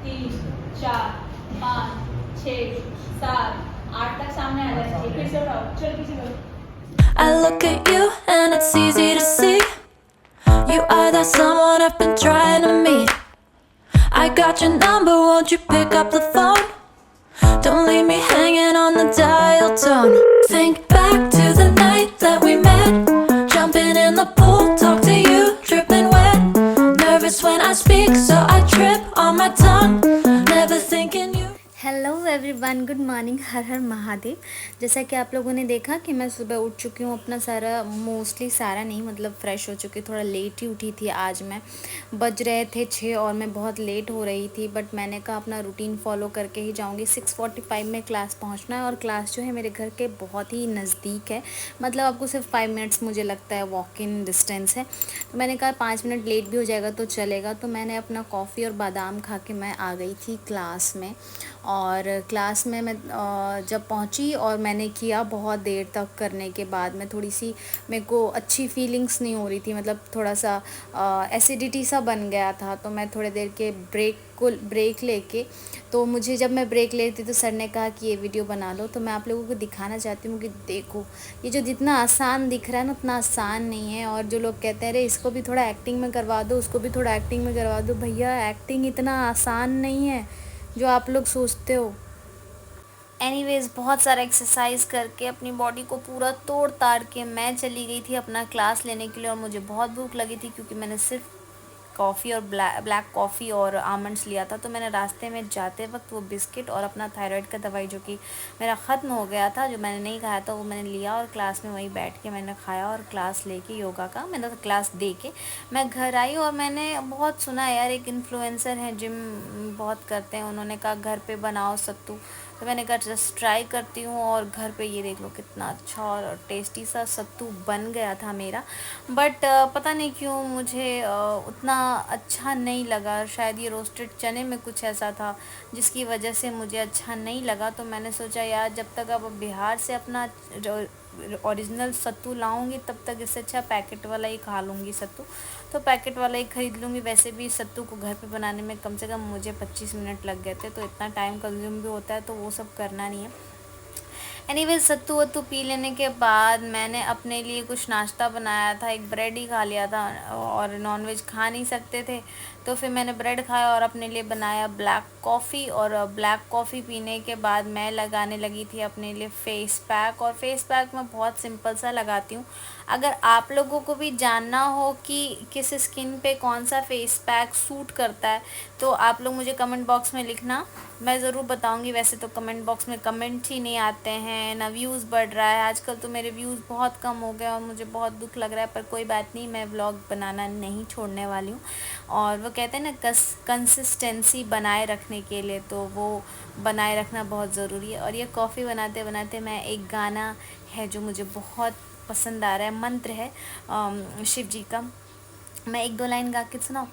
3 4 5 6 7 8 तक सामने आ जाना चाहिए। फिर से उठाओ, चलो पीछे करो। I look at you and it's easy to see you are the someone I've been trying to meet. I got your number, won't you pick up the phone? Don't leave me hanging on the dial tone. Think back to the night that we met, jumping in the pool, talk to you, dripping wet. Nervous when I speak, so I trip on my tongue, never thinking you. Hello everyone, good morning. हर हर महादेव। जैसा कि आप लोगों ने देखा कि मैं सुबह उठ चुकी हूँ, अपना सारा मोस्टली सारा नहीं मतलब फ़्रेश हो चुकी, थोड़ा लेट ही उठी थी आज मैं। बज रहे थे 6 और मैं बहुत लेट हो रही थी, बट मैंने कहा अपना रूटीन फॉलो करके ही जाऊँगी। 6:45 में क्लास पहुँचना है और क्लास जो है मेरे घर के बहुत ही नज़दीक है, मतलब आपको सिर्फ 5 मिनट्स मुझे लगता है वॉक इन डिस्टेंस है। तो मैंने कहा 5 मिनट लेट भी हो जाएगा तो चलेगा। तो मैंने अपना कॉफ़ी और बादाम खा के मैं आ गई थी क्लास में। और क्लास में मैं जब पहुंची और मैंने किया बहुत देर तक करने के बाद में थोड़ी सी मेरे को अच्छी फीलिंग्स नहीं हो रही थी, मतलब थोड़ा सा एसिडिटी सा बन गया था। तो मैं थोड़ी देर के ब्रेक लेके, तो मुझे जब मैं ब्रेक लेती तो सर ने कहा कि ये वीडियो बना लो। तो मैं आप लोगों को दिखाना चाहती हूँ कि देखो ये जो जितना आसान दिख रहा है ना उतना आसान नहीं है। और जो लोग कहते हैं अरे इसको भी थोड़ा एक्टिंग में करवा दो, उसको भी थोड़ा एक्टिंग में करवा दो, भैया एक्टिंग इतना आसान नहीं है जो आप लोग सोचते हो। एनीवेज़ बहुत सारा एक्सरसाइज करके अपनी बॉडी को पूरा तोड़ ताड़ के मैं चली गई थी अपना क्लास लेने के लिए। और मुझे बहुत भूख लगी थी क्योंकि मैंने सिर्फ कॉफ़ी और ब्लैक कॉफ़ी और आमंड्स लिया था। तो मैंने रास्ते में जाते वक्त वो बिस्किट और अपना थायराइड का दवाई जो कि मेरा ख़त्म हो गया था, जो मैंने नहीं खाया था, वो मैंने लिया और क्लास में वहीं बैठ के मैंने खाया और क्लास लेके योगा का मैंने क्लास दे के मैं घर आई। और मैंने बहुत सुना है यार, एक इन्फ्लुएंसर हैं जिम बहुत करते हैं, उन्होंने कहा घर पे बनाओ सत्तू। तो मैंने कहा जस्ट ट्राई करती हूँ और घर पे ये देख लो कितना अच्छा और टेस्टी सा सत्तू बन गया था मेरा। बट पता नहीं क्यों मुझे उतना अच्छा नहीं लगा। शायद ये रोस्टेड चने में कुछ ऐसा था जिसकी वजह से मुझे अच्छा नहीं लगा। तो मैंने सोचा यार जब तक अब बिहार से अपना ओरिजिनल सत्तू लाऊंगी तब तक इससे अच्छा पैकेट वाला ही खा लूँगी सत्तू। तो पैकेट वाला ही ख़रीद लूँगी। वैसे भी सत्तू को घर पे बनाने में कम से कम मुझे 25 मिनट लग गए थे, तो इतना टाइम कंज्यूम भी होता है, तो वो सब करना नहीं है। एनीवेज सत्तू वत्तू पी लेने के बाद मैंने अपने लिए कुछ नाश्ता बनाया था, एक ब्रेड ही खा लिया था और नॉनवेज खा नहीं सकते थे। तो फिर मैंने ब्रेड खाया और अपने लिए बनाया ब्लैक कॉफ़ी। और ब्लैक कॉफ़ी पीने के बाद मैं लगाने लगी थी अपने लिए फ़ेस पैक। और फेस पैक मैं बहुत सिंपल सा लगाती हूँ। अगर आप लोगों को भी जानना हो कि किस स्किन पे कौन सा फ़ेस पैक सूट करता है तो आप लोग मुझे कमेंट बॉक्स में लिखना, मैं ज़रूर बताऊंगी। वैसे तो कमेंट बॉक्स में कमेंट ही नहीं आते हैं, ना व्यूज़ बढ़ रहा है आजकल, तो मेरे व्यूज़ बहुत कम हो गए और मुझे बहुत दुख लग रहा है। पर कोई बात नहीं, मैं व्लॉग बनाना नहीं छोड़ने वाली हूँ। और वो कहते हैं ना कंसिस्टेंसी बनाए रखने के लिए, तो वो बनाए रखना बहुत ज़रूरी है। और ये कॉफ़ी बनाते बनाते मैं एक गाना है जो मुझे बहुत पसंद आ रहा है, मंत्र है शिव जी का, मैं 1-2 लाइन गा के सुनाऊँ।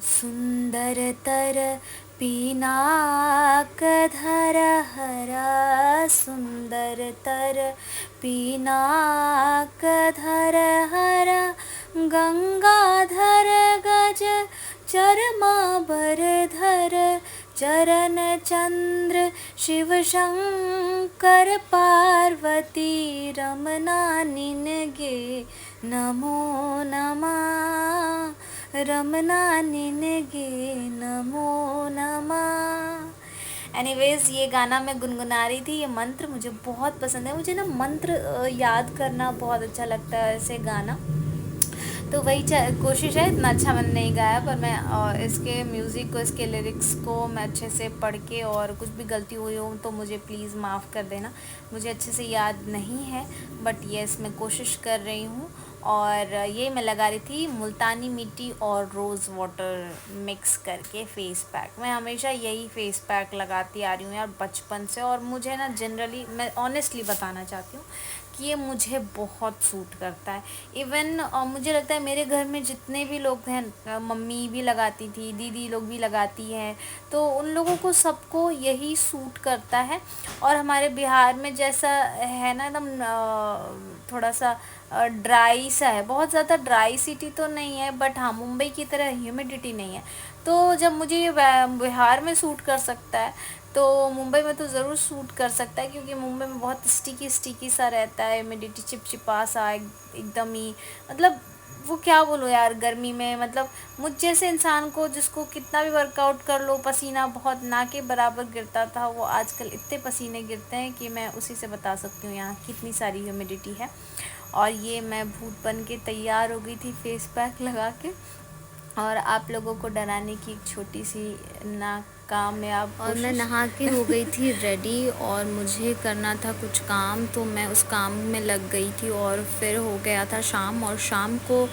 सुंदरतर पिनाकधर हरा, सुंदरतर पिनाकधर हरा, गंगाधर गज चरमाभरधर, चरण चंद्र शिव शंकर पार्वती रमना निनगे नमो नमः, रमना निनगे नमो नमः। एनीवेज़ ये गाना मैं गुनगुना रही थी, ये मंत्र मुझे बहुत पसंद है। मुझे ना मंत्र याद करना बहुत अच्छा लगता है, ऐसे गाना। तो वही कोशिश है, इतना अच्छा मैंने नहीं गाया पर मैं इसके म्यूज़िक को, इसके लिरिक्स को मैं अच्छे से पढ़ के, और कुछ भी गलती हुई हो तो मुझे प्लीज़ माफ़ कर देना, मुझे अच्छे से याद नहीं है। बट येस मैं कोशिश कर रही हूँ। और ये मैं लगा रही थी मुल्तानी मिट्टी और रोज़ वाटर मिक्स करके फ़ेस पैक। मैं हमेशा यही फ़ेस पैक लगाती आ रही हूँ यार बचपन से। और मुझे ना जनरली, मैं ऑनेस्टली बताना चाहती हूँ कि ये मुझे बहुत सूट करता है। इवन मुझे लगता है मेरे घर में जितने भी लोग हैं, मम्मी भी लगाती थी, दीदी लोग भी लगाती हैं, तो उन लोगों को सबको यही सूट करता है। और हमारे बिहार में जैसा है ना एकदम थोड़ा सा ड्राई सा है, बहुत ज़्यादा ड्राई सिटी तो नहीं है, बट हाँ मुंबई की तरह ह्यूमिडिटी नहीं है। तो जब मुझे ये बिहार में सूट कर सकता है तो मुंबई में तो ज़रूर सूट कर सकता है, क्योंकि मुंबई में बहुत स्टिकी सा रहता है, ह्यूमिडिटी चिपचिपा सा एकदम ही, मतलब वो क्या बोलूँ यार, गर्मी में मतलब मुझ जैसे इंसान को जिसको कितना भी वर्कआउट कर लो पसीना बहुत ना के बराबर गिरता था, वो आजकल इतने पसीने गिरते हैं कि मैं उसी से बता सकती हूँ यहाँ कितनी सारी ह्यूमिडिटी है। और ये मैं भूत बन के तैयार हो गई थी फेस पैक लगा के, और आप लोगों को डराने की एक छोटी सी नाकामयाब कोशिश। और मैं नहा के हो गई थी रेडी, और मुझे करना था कुछ काम, तो मैं उस काम में लग गई थी, और फिर हो गया था शाम। और शाम को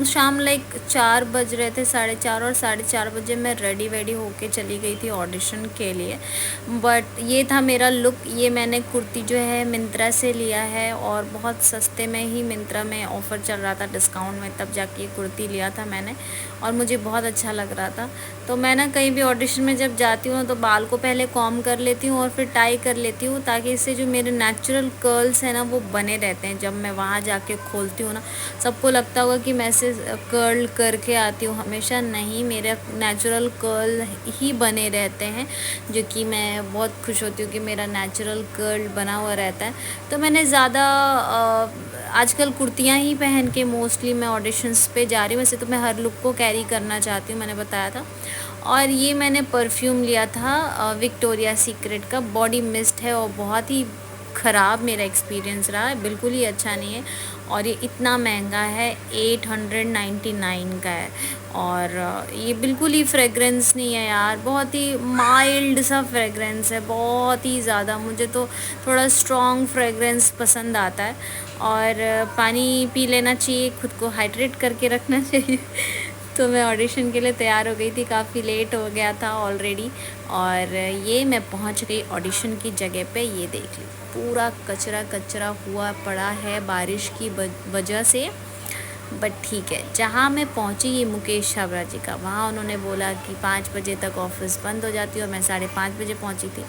शाम लाइक 4 बज रहे थे, 4:30, और 4:30 बजे मैं रेडी वेडी होके चली गई थी ऑडिशन के लिए। बट ये था मेरा लुक। ये मैंने कुर्ती जो है मिंत्रा से लिया है, और बहुत सस्ते में ही मिंत्रा में ऑफ़र चल रहा था, डिस्काउंट में, तब जाके ये कुर्ती लिया था मैंने, और मुझे बहुत अच्छा लग रहा था। तो मैं ना कहीं भी ऑडिशन में जब जाती हूँ तो बाल को पहले कॉम कर लेती हूँ और फिर टाई कर लेती हूँ, ताकि इससे जो मेरे नेचुरल कर्ल्स हैं ना वो बने रहते हैं। जब मैं वहाँ जाके खोलती हूँ ना, सबको लगता होगा कि मैं ऐसे कर्ल करके आती हूँ, हमेशा नहीं, मेरे नेचुरल कर्ल ही बने रहते हैं, जो कि मैं बहुत खुश होती हूँ कि मेरा नेचुरल कर्ल बना हुआ रहता है। तो मैंने ज़्यादा आजकल कुर्तियाँ ही पहन के मोस्टली मैं ऑडिशंस पे जा रही हूँ। वैसे तो मैं हर लुक को कैरी करना चाहती हूँ, मैंने बताया था। और ये मैंने परफ्यूम लिया था विक्टोरिया सीक्रेट का बॉडी मिस्ट है, और बहुत ही ख़राब मेरा एक्सपीरियंस रहा है, बिल्कुल ही अच्छा नहीं है। और ये इतना महंगा है, 899 का है, और ये बिल्कुल ही फ्रेगरेंस नहीं है यार, बहुत ही माइल्ड सा फ्रेगरेंस है, बहुत ही ज़्यादा। मुझे तो थोड़ा स्ट्रॉन्ग फ्रेगरेंस पसंद आता है, और पानी पी लेना चाहिए, खुद को हाइड्रेट करके रखना चाहिए। तो मैं ऑडिशन के लिए तैयार हो गई थी, काफ़ी लेट हो गया था ऑलरेडी, और ये मैं पहुंच गई ऑडिशन की जगह पे। ये देख ली, पूरा कचरा कचरा हुआ पड़ा है बारिश की वजह से, बट ठीक है। जहाँ मैं पहुँची, ये मुकेश छाबड़ा जी का, वहाँ उन्होंने बोला कि 5 बजे तक ऑफिस बंद हो जाती है, और मैं 5:30 बजे पहुँची थी।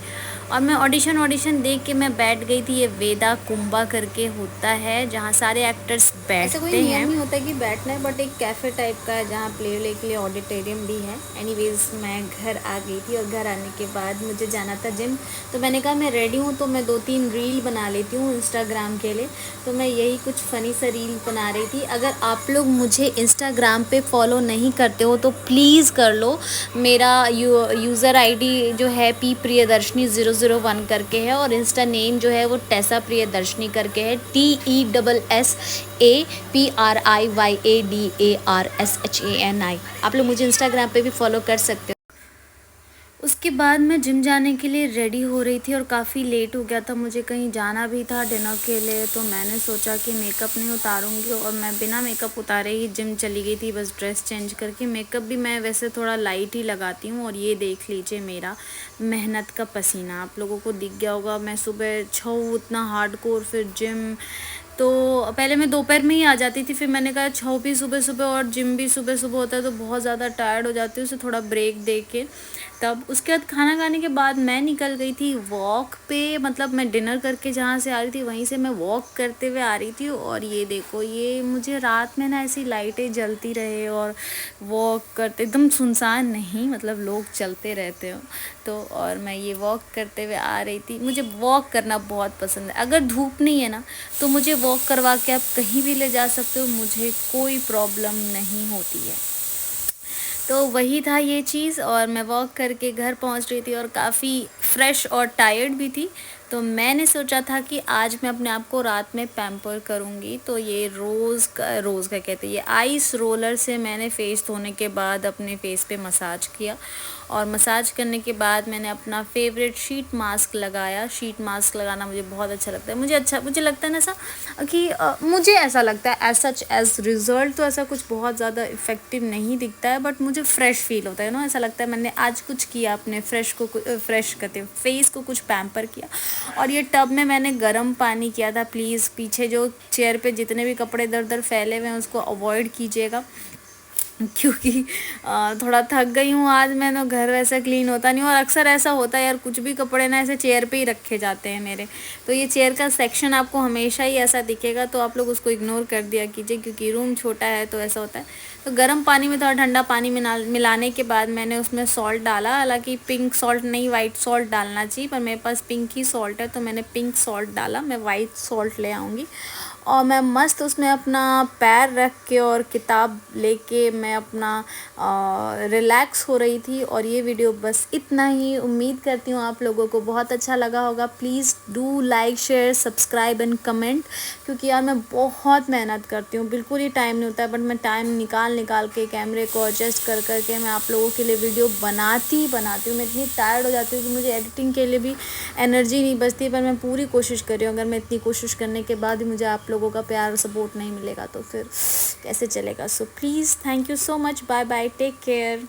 और मैं ऑडिशन देख के मैं बैठ गई थी। ये वेदा कुंभा करके होता है, जहाँ सारे एक्टर्स बैठते हैं। ऐसा कोई नियम नहीं होता कि बैठना है, बट एक कैफ़े टाइप का है जहाँ प्ले के लिए ऑडिटोरियम भी है। एनीवेज मैं घर आ गई थी, और घर आने के बाद मुझे जाना था जिम, तो मैंने कहा मैं रेडी हूँ तो मैं 2-3 रील बना लेती हूँ इंस्टाग्राम के लिए। तो मैं यही कुछ फ़नी सा रील बना रही थी। अगर आप लोग मुझे इंस्टाग्राम पे फॉलो नहीं करते हो तो प्लीज़ कर लो। मेरा यूज़र आईडी जो है P Priyadarsini 001 करके है, और इंस्टा नेम जो है वो टेसा प्रियदर्शनी करके है, TESSAPRIYADARSHANI। आप लोग मुझे इंस्टाग्राम पे भी फॉलो कर सकते हो। उसके बाद मैं जिम जाने के लिए रेडी हो रही थी, और काफ़ी लेट हो गया था, मुझे कहीं जाना भी था डिनर के लिए। तो मैंने सोचा कि मेकअप नहीं उतारूंगी, और मैं बिना मेकअप उतारे ही जिम चली गई थी, बस ड्रेस चेंज करके। मेकअप भी मैं वैसे थोड़ा लाइट ही लगाती हूँ। और ये देख लीजिए मेरा मेहनत का पसीना, आप लोगों को दिख गया होगा। मैं सुबह छऊ उतना हार्डकोर, फिर जिम, तो पहले मैं दोपहर में ही आ जाती थी, फिर मैंने कहा छऊ भी सुबह सुबह और जिम भी सुबह सुबह होता है तो बहुत ज़्यादा टायर्ड हो जाती हूँ, उसे थोड़ा ब्रेक दे के। तब उसके बाद खाना खाने के बाद मैं निकल गई थी वॉक पे, मतलब मैं डिनर करके जहाँ से आ रही थी वहीं से मैं वॉक करते हुए आ रही थी। और ये देखो, ये मुझे रात में ना ऐसी लाइटें जलती रहे और वॉक करते, एकदम सुनसान नहीं, मतलब लोग चलते रहते हो तो, और मैं ये वॉक करते हुए आ रही थी। मुझे वॉक करना बहुत पसंद है, अगर धूप नहीं है ना तो मुझे वॉक करवा के आप कहीं भी ले जा सकते हो, मुझे कोई प्रॉब्लम नहीं होती है। तो वही था ये चीज़, और मैं वॉक करके घर पहुंच रही थी और काफ़ी फ्रेश और टायर्ड भी थी। तो मैंने सोचा था कि आज मैं अपने आप को रात में पैम्पर करूँगी। तो ये रोज़ का कहते हैं, ये आइस रोलर से मैंने फ़ेस धोने के बाद अपने फ़ेस पे मसाज किया, और मसाज करने के बाद मैंने अपना फेवरेट शीट मास्क लगाया। शीट मास्क लगाना मुझे बहुत अच्छा लगता है। मुझे लगता है ना ऐसा कि मुझे ऐसा लगता है एज रिज़ल्ट तो ऐसा कुछ बहुत ज़्यादा इफ़ेक्टिव नहीं दिखता है, बट मुझे फ़्रेश फील होता है ना, ऐसा लगता है मैंने आज कुछ किया, अपने फ्रेश करते फेस को कुछ पैम्पर किया। और ये टब में मैंने गर्म पानी किया था। प्लीज़ पीछे जो चेयर पे जितने भी कपड़े इधर उधर फैले हुए हैं उसको अवॉइड कीजिएगा, क्योंकि थोड़ा थक गई हूँ आज मैं, तो घर वैसा क्लीन होता नहीं, और अक्सर ऐसा होता है यार, कुछ भी कपड़े ना ऐसे चेयर पे ही रखे जाते हैं मेरे। तो ये चेयर का सेक्शन आपको हमेशा ही ऐसा दिखेगा, तो आप लोग उसको इग्नोर कर दिया कीजिए, क्योंकि रूम छोटा है तो ऐसा होता है। तो गर्म पानी में थोड़ा ठंडा पानी मिलाने के बाद मैंने उसमें सॉल्ट डाला, हालांकि पिंक सॉल्ट नहीं वाइट सॉल्ट डालना चाहिए, पर मेरे पास पिंक ही सॉल्ट है तो मैंने पिंक सॉल्ट डाला। मैं वाइट सॉल्ट ले आऊँगी। और मैं मस्त उसमें अपना पैर रख के और किताब लेके मैं अपना रिलैक्स हो रही थी। और ये वीडियो बस इतना ही। उम्मीद करती हूँ आप लोगों को बहुत अच्छा लगा होगा। Please do like share subscribe and comment, क्योंकि यार मैं बहुत मेहनत करती हूँ, बिल्कुल ही टाइम नहीं होता है, बट मैं टाइम निकाल के कैमरे को एडजस्ट कर के मैं आप लोगों के लिए वीडियो बनाती हूँ। मैं इतनी टायर्ड हो जाती हूँ कि मुझे एडिटिंग के लिए भी एनर्जी नहीं बचती, पर मैं पूरी कोशिश कर रही हूँ। अगर मैं इतनी कोशिश करने के बाद ही मुझे आप लोगों का प्यार और सपोर्ट नहीं मिलेगा तो फिर कैसे चलेगा। So please thank you so much, bye bye, take care.